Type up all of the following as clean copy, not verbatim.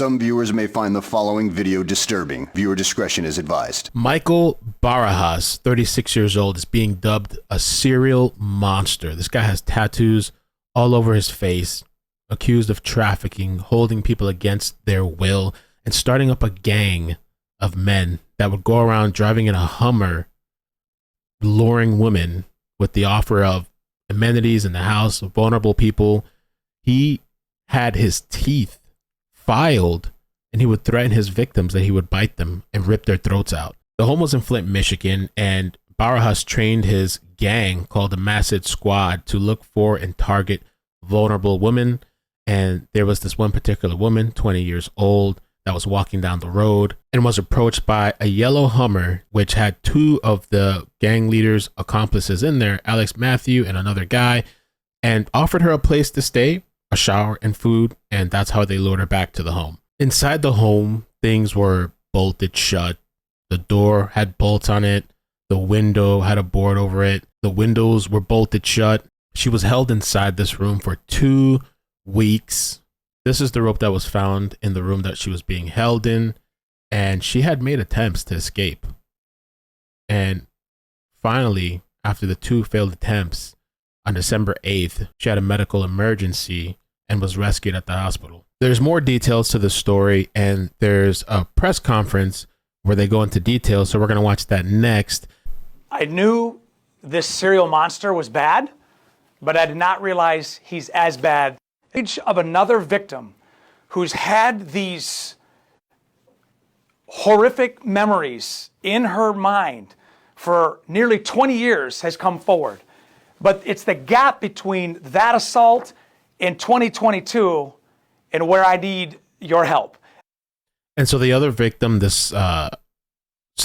Some viewers may find the following video disturbing. Viewer discretion is advised. Michael Barajas, 36 years old, is being dubbed a serial monster. This guy has tattoos all over his face, accused of trafficking, holding people against their will, and starting up a gang of men that would go around driving in a Hummer, luring women with the offer of amenities in the house of vulnerable people. He had his teeth filed, and he would threaten his victims that he would bite them and rip their throats out. The home was in Flint, Michigan, and Barajas trained his gang called the Massage Squad to look for and target vulnerable women. And there was this one particular woman, 20 years old, that was walking down the road and was approached by a yellow Hummer, which had two of the gang leaders' accomplices in there, Alex Matthew and another guy, and offered her a place to stay, a shower, and food, and that's how they lured her back to the home. Inside the home, things were bolted shut. The door had bolts on it. The window had a board over it. The windows were bolted shut. She was held inside this room for 2 weeks. This is the rope that was found in the room that she was being held in, and she had made attempts to escape. And finally, after the 2 failed attempts, on December 8th, she had a medical emergency and was rescued at the hospital. There's more details to the story, and there's a press conference where they go into details, so we're going to watch that next. I knew this serial monster was bad, but I did not realize he's as bad. Of another victim who's had these horrific memories in her mind for nearly 20 years has come forward. But it's the gap between that assault in 2022 and where I need your help. And so the other victim, so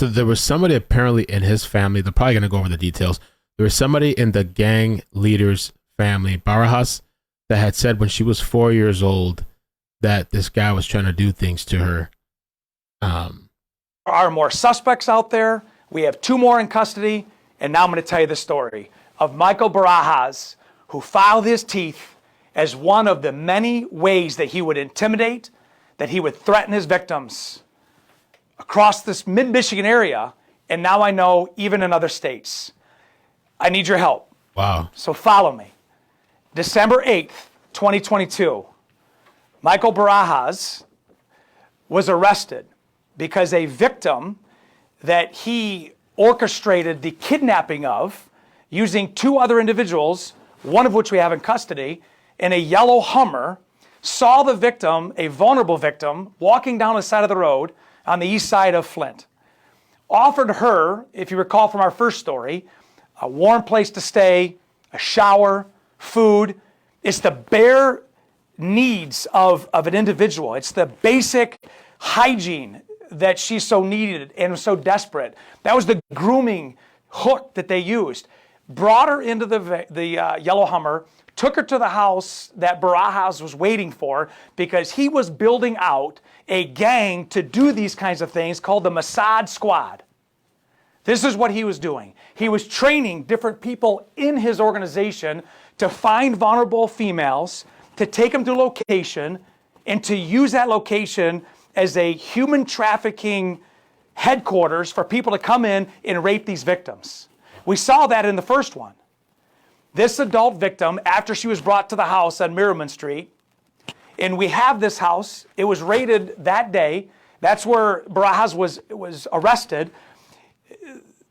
there was somebody apparently in his family, they're probably going to go over the details. There was somebody in the gang leader's family, Barajas, that had said when she was 4 years old that this guy was trying to do things to her. There are more suspects out there. We have 2 more in custody. And now I'm going to tell you the story of Michael Barajas, who filed his teeth as one of the many ways that he would intimidate, that he would threaten his victims across this mid-Michigan area, and now I know even in other states. I need your help. Wow. So follow me. December 8th, 2022, Michael Barajas was arrested because a victim that he orchestrated the kidnapping of using 2 other individuals, one of which we have in custody, in a yellow Hummer, saw the victim, a vulnerable victim, walking down the side of the road on the east side of Flint. Offered her, if you recall from our first story, a warm place to stay, a shower, food. It's the bare needs of an individual. It's the basic hygiene that she so needed and was so desperate. That was the grooming hook that they used. Brought her into the yellow Hummer, took her to the house that Barajas was waiting for because he was building out a gang to do these kinds of things called the Massage Squad. This is what he was doing. He was training different people in his organization to find vulnerable females, to take them to a location, and to use that location as a human trafficking headquarters for people to come in and rape these victims. We saw that in the first one. This adult victim, after she was brought to the house on Merriman Street, and we have this house, it was raided that day. That's where Barajas was arrested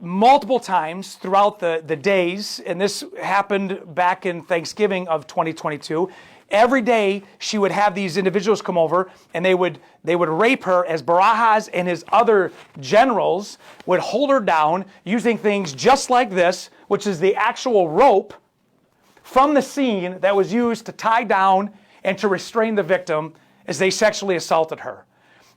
multiple times throughout the days, and this happened back in Thanksgiving of 2022. Every day she would have these individuals come over, and they would rape her as Barajas and his other generals would hold her down using things just like this, which is the actual rope from the scene that was used to tie down and to restrain the victim as they sexually assaulted her.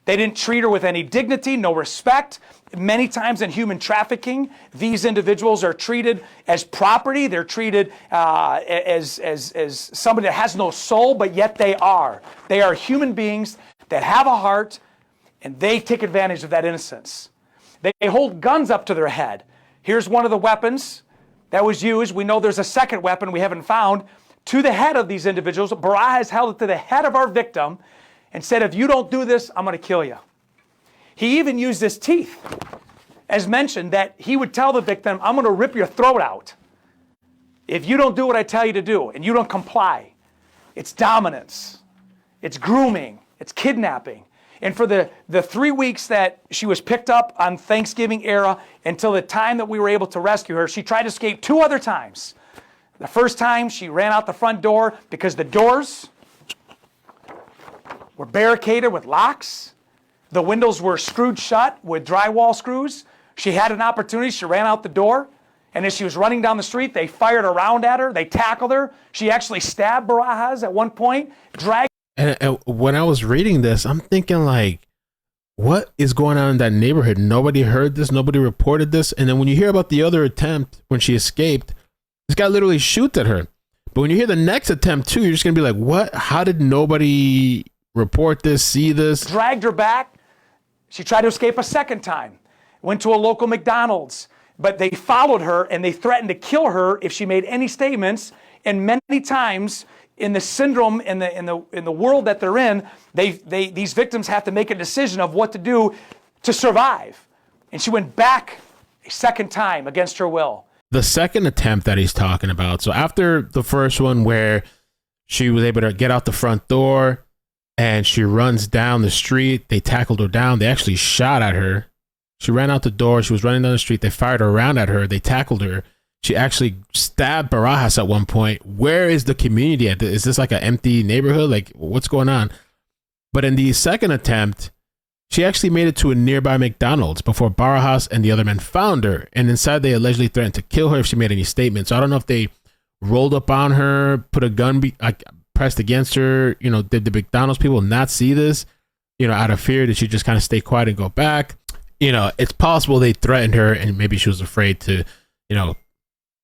They didn't treat her with any dignity, no respect. Many times in human trafficking, these individuals are treated as property. They're treated as somebody that has no soul, but yet they are. They are human beings that have a heart, and they take advantage of that innocence. They hold guns up to their head. Here's one of the weapons that was used. We know there's a second weapon we haven't found. To the head of these individuals, Barajas held it to the head of our victim, and said, if you don't do this, I'm going to kill you. He even used his teeth, as mentioned, that he would tell the victim, I'm going to rip your throat out if you don't do what I tell you to do and you don't comply. It's dominance. It's grooming. It's kidnapping. And for the 3 weeks that she was picked up on Thanksgiving era until the time that we were able to rescue her, she tried to escape 2 other times. The first time, she ran out the front door because the doors were barricaded with locks. The windows were screwed shut with drywall screws. She had an opportunity. She ran out the door. And as she was running down the street, they fired a round at her. They tackled her. She actually stabbed Barajas at one point, dragged. And when I was reading this, I'm thinking like, what is going on in that neighborhood? Nobody heard this. Nobody reported this. And then when you hear about the other attempt, when she escaped, this guy literally shoots at her. But when you hear the next attempt too, you're just going to be like, what? How did nobody report this, see this? Dragged her back. She tried to escape a second time. Went to a local McDonald's. But they followed her and they threatened to kill her if she made any statements. And many times in the syndrome, in the world that they're in, these victims have to make a decision of what to do to survive. And she went back a second time against her will. The second attempt that he's talking about. So after the first one where she was able to get out the front door and she runs down the street, they tackled her down. They actually shot at her. She ran out the door. She was running down the street. They fired a round at her. They tackled her. She actually stabbed Barajas at one point. Where is the community at? Is this like an empty neighborhood? Like, what's going on? But in the second attempt, she actually made it to a nearby McDonald's before Barajas and the other men found her. And inside, they allegedly threatened to kill her if she made any statements. So I don't know if they rolled up on her, put a gun pressed against her. You know, did the McDonald's people not see this? You know, out of fear, did she just kind of stay quiet and go back? You know, it's possible they threatened her and maybe she was afraid to, you know,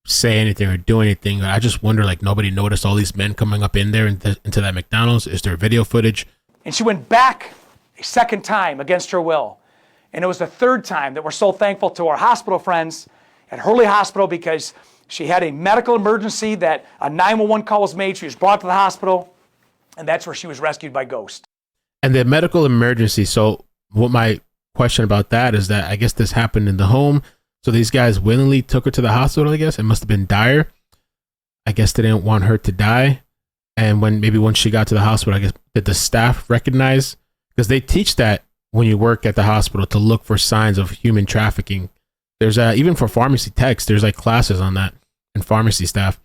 say anything or do anything. I just wonder, like, nobody noticed all these men coming up in there into that McDonald's. Is there video footage? And she went back a second time against her will. And it was the third time that we're so thankful to our hospital friends at Hurley Hospital because she had a medical emergency that a 911 call was made. She was brought to the hospital, and that's where she was rescued by Ghost. And the medical emergency, so what my question about that is that I guess this happened in the home. So these guys willingly took her to the hospital, I guess. It must have been dire. I guess they didn't want her to die. And once she got to the hospital, I guess, did the staff recognize? Because they teach that when you work at the hospital to look for signs of human trafficking. There's even for pharmacy techs, there's like classes on that and pharmacy staff.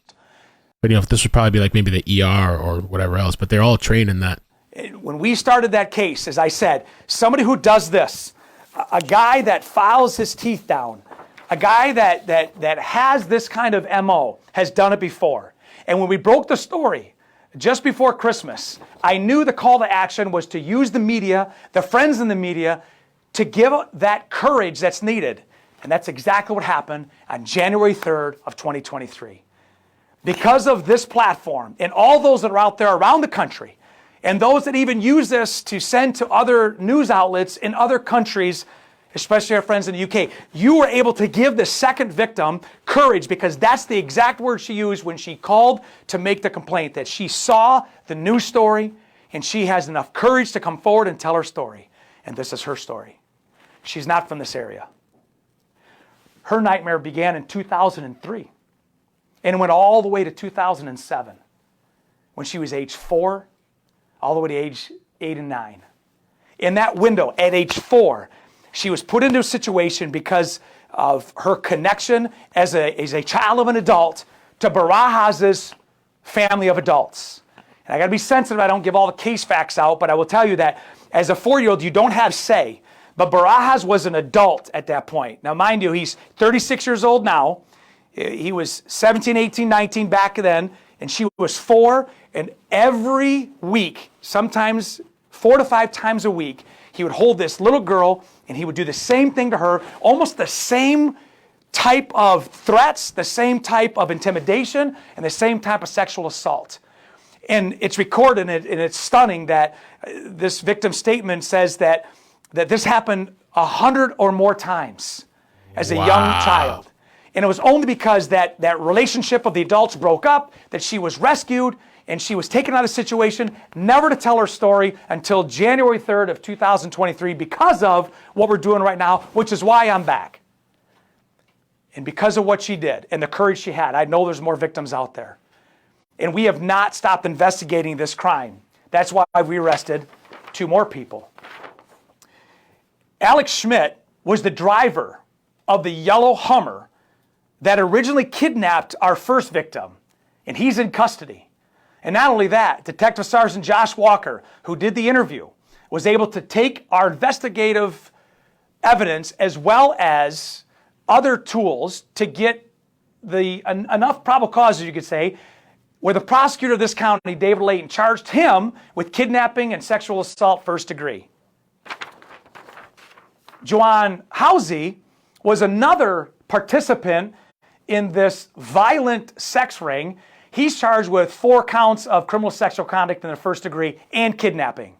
But, you know, this would probably be like maybe the ER or whatever else, but they're all trained in that. When we started that case, as I said, somebody who does this, a guy that files his teeth down, a guy that has this kind of MO has done it before. And when we broke the story just before Christmas, I knew the call to action was to use the media, the friends in the media, to give that courage that's needed. And that's exactly what happened on January 3rd of 2023. Because of this platform and all those that are out there around the country, and those that even use this to send to other news outlets in other countries, especially our friends in the UK, you were able to give the second victim courage, because that's the exact word she used when she called to make the complaint, that she saw the news story and she has enough courage to come forward and tell her story. And this is her story. She's not from this area. Her nightmare began in 2003 and went all the way to 2007 when she was age 4 all the way to age 8 and 9. In that window, at age 4, she was put into a situation because of her connection as a child of an adult to Barajas' family of adults. And I got to be sensitive, I don't give all the case facts out, but I will tell you that as a 4-year-old, you don't have say. But Barajas was an adult at that point. Now, mind you, he's 36 years old now. He was 17, 18, 19 back then, and she was 4. And every week, sometimes 4 to 5 times a week, he would hold this little girl and he would do the same thing to her, almost the same type of threats, the same type of intimidation, and the same type of sexual assault. And it's recorded, and it's stunning that this victim's statement says that this happened 100 or more times as a young child. And it was only because that relationship of the adults broke up, that she was rescued, and she was taken out of the situation, never to tell her story until January 3rd of 2023 because of what we're doing right now, which is why I'm back. And because of what she did and the courage she had, I know there's more victims out there. And we have not stopped investigating this crime. That's why we arrested 2 more people. Alex Schmidt was the driver of the yellow Hummer that originally kidnapped our first victim, and he's in custody. And not only that, Detective Sergeant Josh Walker, who did the interview, was able to take our investigative evidence as well as other tools to get enough probable cause, as you could say, where the prosecutor of this county, David Layton, charged him with kidnapping and sexual assault 1st degree. Joanne Housey was another participant in this violent sex ring. He's charged with 4 counts of criminal sexual conduct in the 1st degree and kidnapping.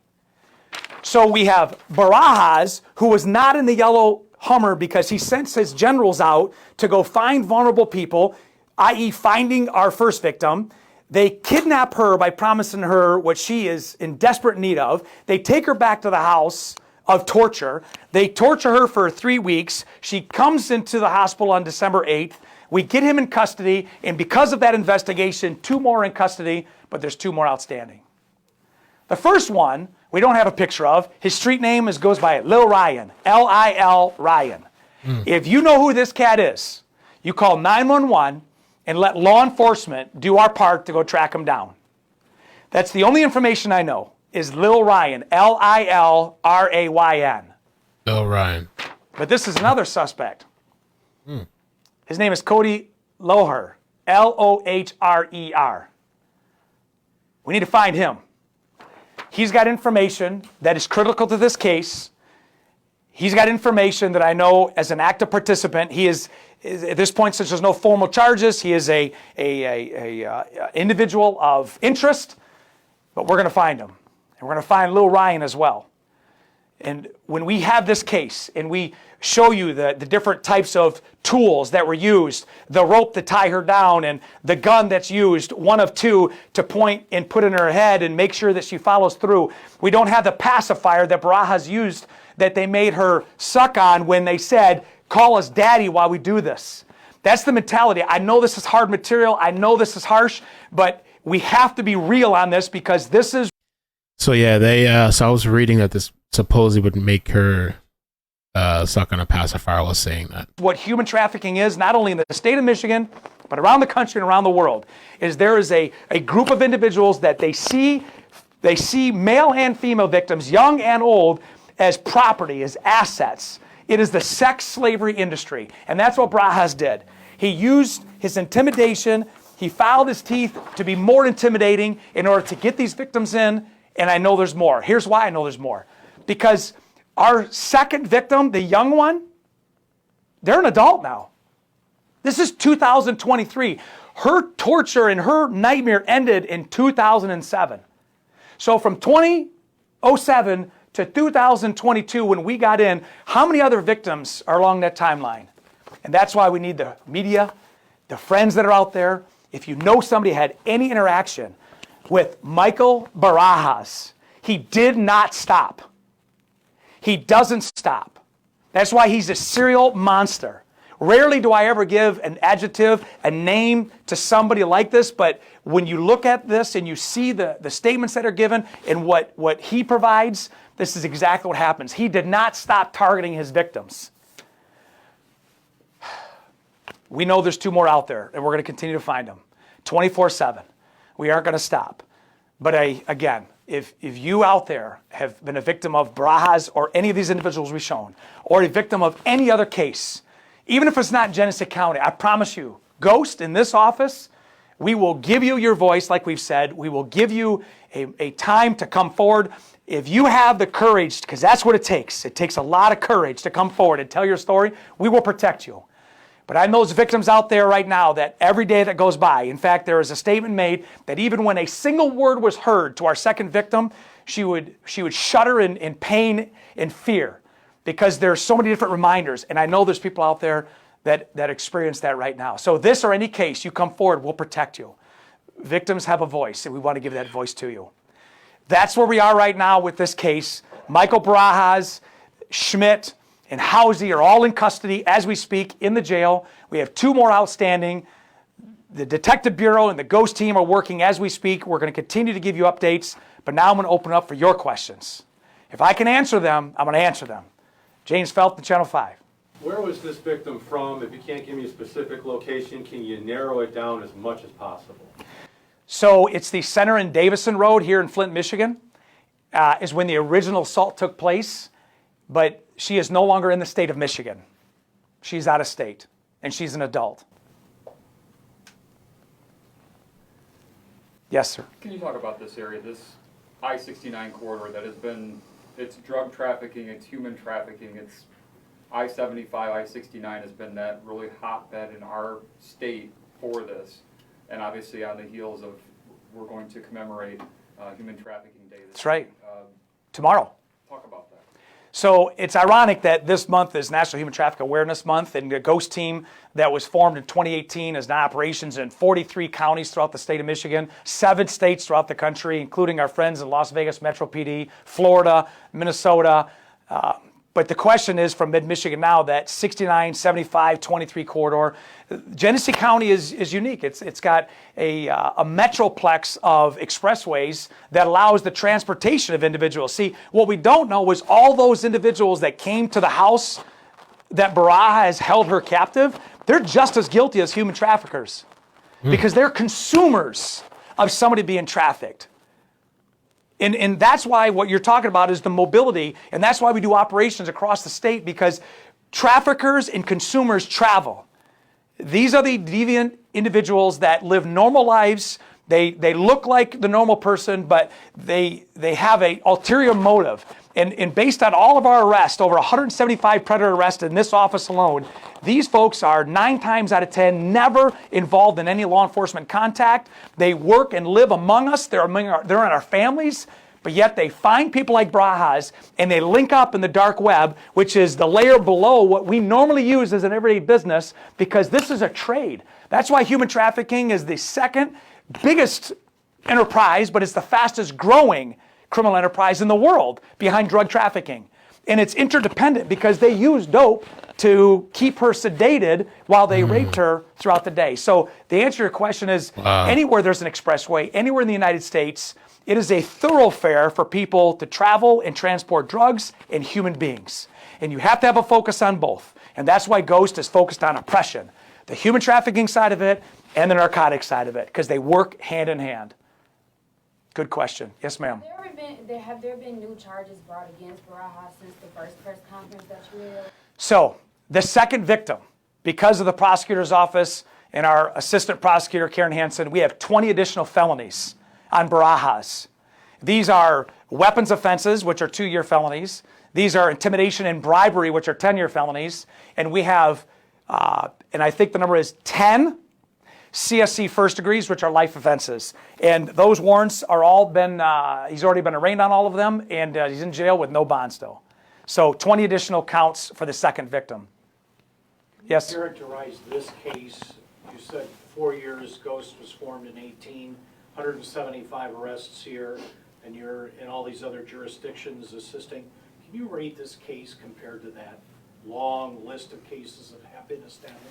So we have Barajas, who was not in the yellow Hummer because he sent his generals out to go find vulnerable people, i.e. finding our first victim. They kidnap her by promising her what she is in desperate need of. They take her back to the house of torture. They torture her for 3 weeks. She comes into the hospital on December 8th. We get him in custody, and because of that investigation, 2 more in custody, but there's 2 more outstanding. The first one, we don't have a picture of. His street name goes by Lil Ryan, L-I-L Ryan. If you know who this cat is, you call 911 and let law enforcement do our part to go track him down. That's the only information I know, is Lil Ryan, L-I-L-R-A-Y-N. Lil Ryan. But this is another suspect. His name is Cody Loher, L-O-H-R-E-R. We need to find him. He's got information that is critical to this case. He's got information that I know as an active participant. He is, at this point, since there's no formal charges, he is a individual of interest, but we're going to find him. And we're going to find Lil Ryan as well. And when we have this case and we show you the different types of tools that were used, the rope to tie her down and the gun that's used, 1 of 2, to point and put in her head and make sure that she follows through. We don't have the pacifier that Barajas used that they made her suck on when they said, call us daddy while we do this. That's the mentality. I know this is hard material. I know this is harsh, but we have to be real on this because this is. So yeah, so I was reading that this supposedly would make her suck on a pacifier. Was saying that what human trafficking is, not only in the state of Michigan, but around the country and around the world, is there is a group of individuals that they see male and female victims, young and old, as property, as assets. It is the sex slavery industry, and that's what Barajas did. He used his intimidation. He filed his teeth to be more intimidating in order to get these victims in. And I know there's more. Here's why I know there's more. Because our second victim, the young one, they're an adult now. This is 2023. Her torture and her nightmare ended in 2007. So from 2007 to 2022, when we got in, how many other victims are along that timeline? And that's why we need the media, the friends that are out there. If you know somebody had any interaction with Michael Barajas, he did not stop. He doesn't stop. That's why he's a serial monster. Rarely do I ever give an adjective, a name to somebody like this, but when you look at this and you see the statements that are given and what he provides, this is exactly what happens. He did not stop targeting his victims. We know there's 2 more out there, and we're going to continue to find them 24/7. We aren't going to stop. But again, if you out there have been a victim of Barajas or any of these individuals we've shown, or a victim of any other case, even if it's not Genesee County, I promise you, Ghost in this office, we will give you your voice, like we've said. We will give you a time to come forward. If you have the courage, because that's what it takes. It takes a lot of courage to come forward and tell your story. We will protect you. But I know those victims out there right now that every day that goes by, in fact, there is a statement made that even when a single word was heard to our second victim, she would shudder in pain and fear because there's so many different reminders. And I know there's people out there that experience that right now. So this or any case, you come forward, we'll protect you. victims have a voice, and we want to give that voice to you. That's where we are right now with this case. Michael Barajas, Schmidt, and Housey are all in custody as we speak in the jail. We have 2 more outstanding. The Detective Bureau and the Ghost team are working as we speak. We're going to continue to give you updates, but now I'm going to open up for your questions. If I can answer them, I'm going to answer them. James Felton, Channel 5. Where was this victim from? If you can't give me a specific location, can you narrow it down as much as possible? So it's the Center and Davison Road here in Flint, Michigan, is when the original assault took place, but she is no longer in the state of Michigan. She's out of state, and she's an adult. Yes, sir. Can you talk about this area, this I-69 corridor that has been, it's drug trafficking, it's human trafficking, it's I-75, I-69 has been that really hotbed in our state for this. And obviously on the heels of, we're going to commemorate Human Trafficking Day. That's right. Tomorrow. Talk about that. So it's ironic that this month is National Human Trafficking Awareness Month, and the Ghost team that was formed in 2018 is now operations in 43 counties throughout the state of Michigan, 7 states throughout the country, including our friends in Las Vegas Metro PD, Florida, Minnesota. But the question is from mid-Michigan now, that 69, 75, 23 corridor. Genesee County is unique. It's got a metroplex of expressways that allows the transportation of individuals. See, what we don't know is all those individuals that came to the house that Barajas held her captive, they're just as guilty as human traffickers because they're consumers of somebody being trafficked. And that's why what you're talking about is the mobility, and that's why we do operations across the state, because traffickers and consumers travel. These are the deviant individuals that live normal lives. They look like the normal person, but they have an ulterior motive. And based on all of our arrests, over 175 predator arrests in this office alone, these folks are 9 times out of 10 never involved in any law enforcement contact. They work and live among us. They're in our families, but yet they find people like Barajas and they link up in the dark web, which is the layer below what we normally use as an everyday business, because this is a trade. That's why human trafficking is the second biggest enterprise, but it's the fastest growing criminal enterprise in the world behind drug trafficking. And it's interdependent because they use dope to keep her sedated while they raped her throughout the day. So the answer to your question is anywhere there's an expressway, anywhere in the United States, it is a thoroughfare for people to travel and transport drugs and human beings. And you have to have a focus on both. And that's why Ghost is focused on oppression, the human trafficking side of it and the narcotic side of it, because they work hand in hand. Good question. Yes, ma'am. Have there been new charges brought against Barajas since the first press conference that you held? So, the second victim, because of the prosecutor's office and our assistant prosecutor, Karen Hansen, we have 20 additional felonies on Barajas. These are weapons offenses, which are 2-year felonies. These are intimidation and bribery, which are 10-year felonies. And we have, and I think the number is 10 CSC first degrees, which are life offenses. And those warrants are all been, he's already been arraigned on all of them, and he's in jail with no bond still. So 20 additional counts for the second victim. Yes? Characterize this case. You said 4 years, Ghost was formed in 18, 175 arrests here, and you're in all these other jurisdictions assisting. Can you rate this case compared to that long list of cases that have been established?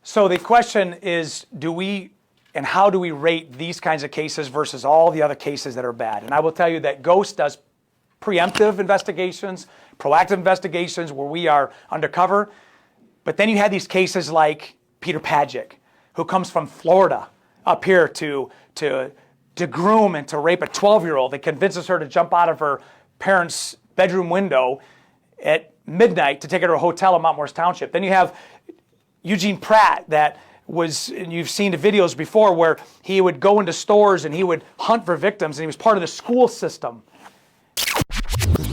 So the question is, how do we rate these kinds of cases versus all the other cases that are bad? And I will tell you that Ghost does preemptive investigations, proactive investigations where we are undercover. But then you have these cases like Peter Padgick, who comes from Florida up here to groom and to rape a 12-year-old that convinces her to jump out of her parents' bedroom window at midnight to take her to a hotel in Mount Morris Township. Then you have Eugene Pratt, that was, and you've seen the videos before, where he would go into stores and he would hunt for victims, and he was part of the school system.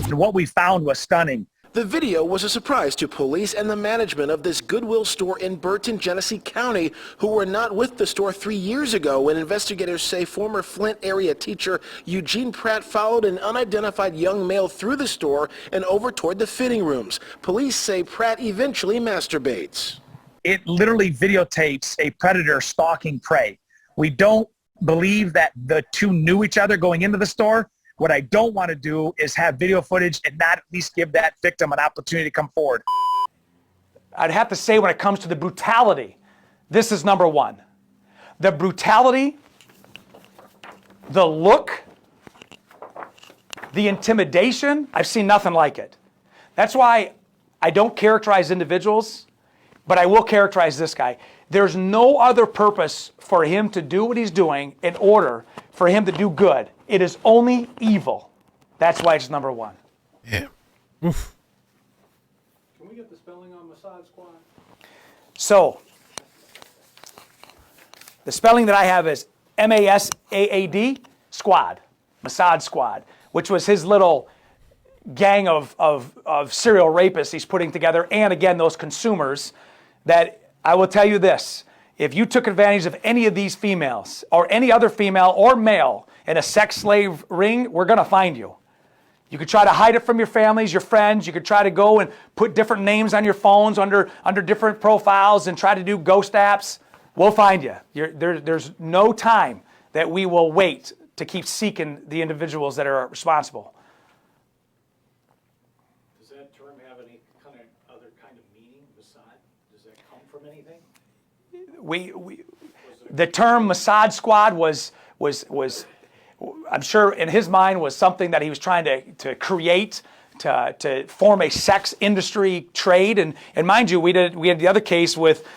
And what we found was stunning. The video was a surprise to police and the management of this Goodwill store in Burton, Genesee County, who were not with the store 3 years ago when investigators say former Flint area teacher Eugene Pratt followed an unidentified young male through the store and over toward the fitting rooms. Police say Pratt eventually masturbates. It literally videotapes a predator stalking prey. We don't believe that the two knew each other going into the store. What I don't want to do is have video footage and not at least give that victim an opportunity to come forward. I'd have to say when it comes to the brutality, this is number one. The brutality, the look, the intimidation, I've seen nothing like it. That's why I don't characterize individuals, but I will characterize this guy. There's no other purpose for him to do what he's doing in order for him to do good. It is only evil. That's why it's number one. Yeah. Oof. Can we get the spelling on Mossad Squad? So, the spelling that I have is M-A-S-A-A-D, squad, Mossad Squad, which was his little gang of serial rapists he's putting together, and again, those consumers that, I will tell you this, if you took advantage of any of these females, or any other female or male in a sex slave ring, we're going to find you. You could try to hide it from your families, your friends. You could try to go and put different names on your phones under different profiles and try to do ghost apps. We'll find you. There's no time that we will wait to keep seeking the individuals that are responsible. Does that term have any other kind of meaning beside? Does that come from anything? The term Mossad Squad was I'm sure in his mind was something that he was trying to create to form a sex industry trade, and mind you, we had the other case with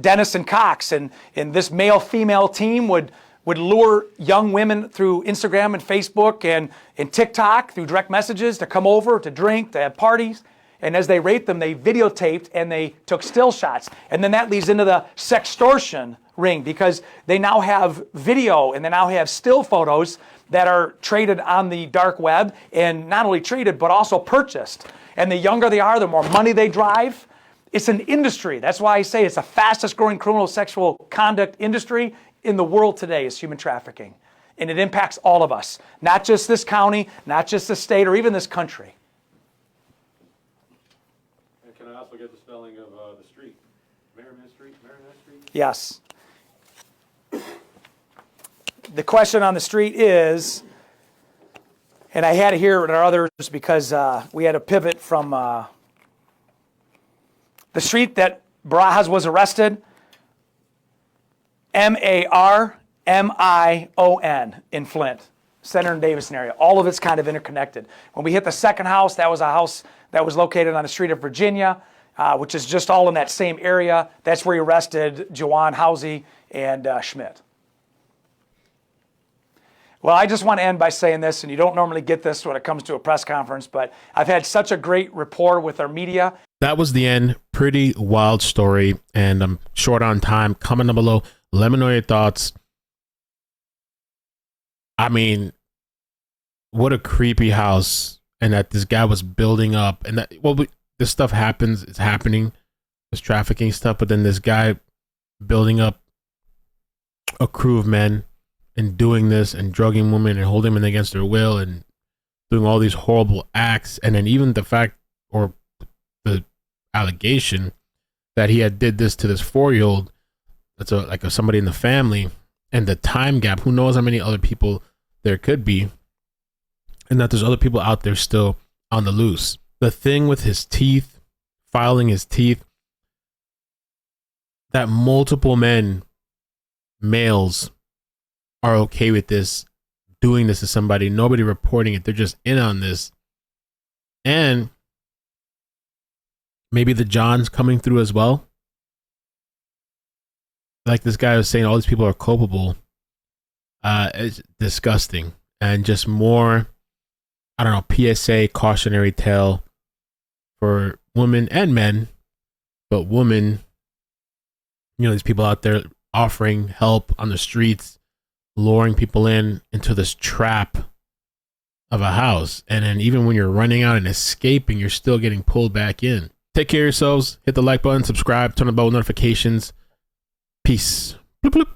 Dennis and Cox, and this male-female team would lure young women through Instagram and Facebook and TikTok through direct messages to come over to drink, to have parties. And as they raped them, they videotaped and they took still shots. And then that leads into the sextortion ring, because they now have video and they now have still photos that are traded on the dark web, and not only traded, but also purchased. And the younger they are, the more money they drive. It's an industry. That's why I say it's the fastest growing criminal sexual conduct industry in the world today is human trafficking. And it impacts all of us, not just this county, not just the state, or even this country. And can I also get the spelling of the street? Merriman Street? Yes. The question on the street is, and I had it here with our others because we had to pivot from the street that Barajas was arrested, M-A-R-M-I-O-N in Flint, Center and Davison area. All of it's kind of interconnected. When we hit the second house, that was a house that was located on the street of Virginia, which is just all in that same area. That's where he arrested Jawan Housey and Schmidt. Well, I just want to end by saying this, and you don't normally get this when it comes to a press conference, but I've had such a great rapport with our media. That was the end. Pretty wild story, and I'm short on time. Comment down below. Let me know your thoughts. I mean, what a creepy house, and that this guy was building up, and that, well, this stuff happens. It's happening, this trafficking stuff, but then this guy building up a crew of men and doing this and drugging women and holding them against their will and doing all these horrible acts. And then even the fact, or the allegation that he had did this to this 4-year-old, that's like somebody in the family, and the time gap, who knows how many other people there could be, and that there's other people out there still on the loose. The thing with his teeth, filing his teeth, that multiple males are okay with this, doing this to somebody, nobody reporting it, they're just in on this. And maybe the Johns coming through as well. Like this guy was saying, all these people are culpable. It's disgusting. And just more, I don't know, PSA, cautionary tale for women and men, but women, you know, these people out there offering help on the streets, luring people into this trap of a house. And then even when you're running out and escaping, you're still getting pulled back in. Take care of yourselves. Hit the like button, subscribe, turn on bell notifications. Peace. Bloop, bloop.